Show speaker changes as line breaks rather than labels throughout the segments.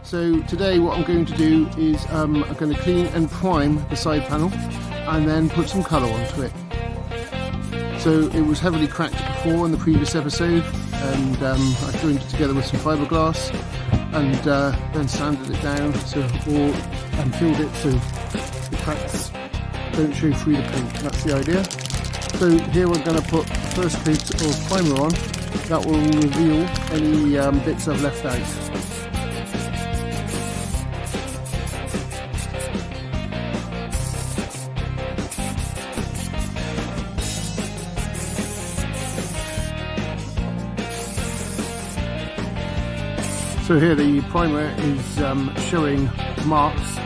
So today what I'm going to do is I'm going to clean and prime the side panel and then put some colour onto it. So it was heavily cracked before in the previous episode, and I joined it together with some fiberglass and then sanded it down and filled it so the cracks don't show through the paint. That's the idea. So here we're going to put the first coat of primer on. That will reveal any bits I've left out. So here the primer is showing marks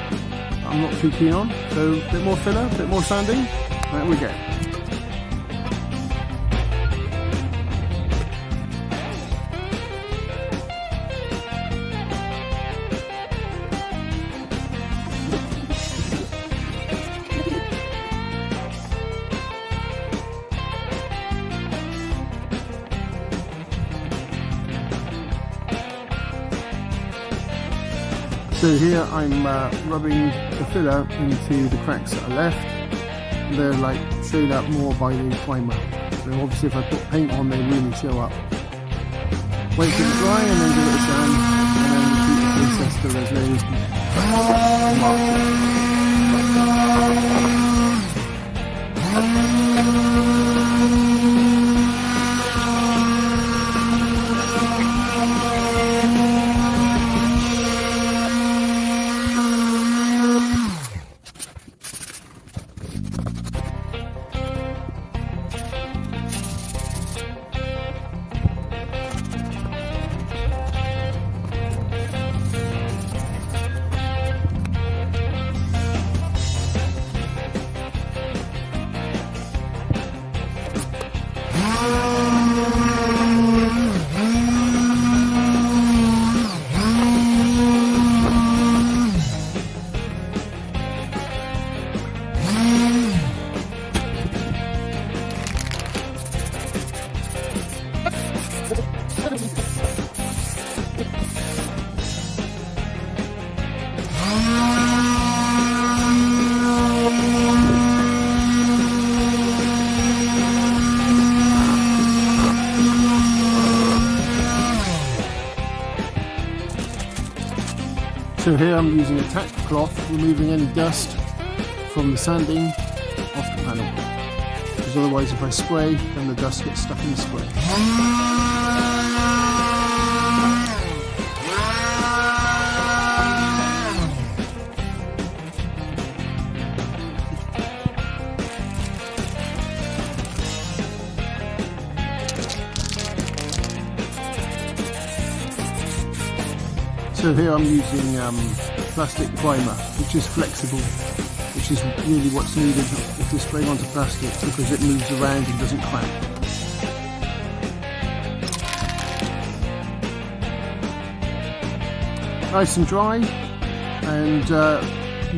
I'm not too keen on, so a bit more filler, a bit more sanding, there we go. So here I'm rubbing the filler into the cracks that are left. They're like showed up more by the primer. So obviously if I put paint on, they really show up. Wait for it to dry and then give it a sand, and then repeat the process till there's no marks. So here I'm using a tack cloth, removing any dust from the sanding off the panel, because otherwise if I spray, then the dust gets stuck in the spray. So here I'm using plastic primer, which is flexible, which is really what's needed if you're spraying onto plastic, because it moves around and doesn't crack. Nice and dry, and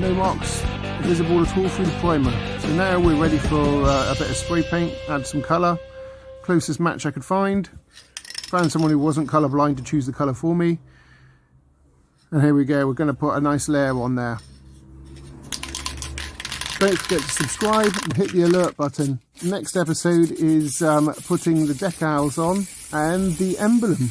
no marks visible at all through the primer. So now we're ready for a bit of spray paint, add some colour, closest match I could find. Found someone who wasn't colourblind to choose the colour for me. And here we go, we're going to put a nice layer on there. Don't forget to subscribe and hit the alert button. Next episode is putting the decals on and the emblem.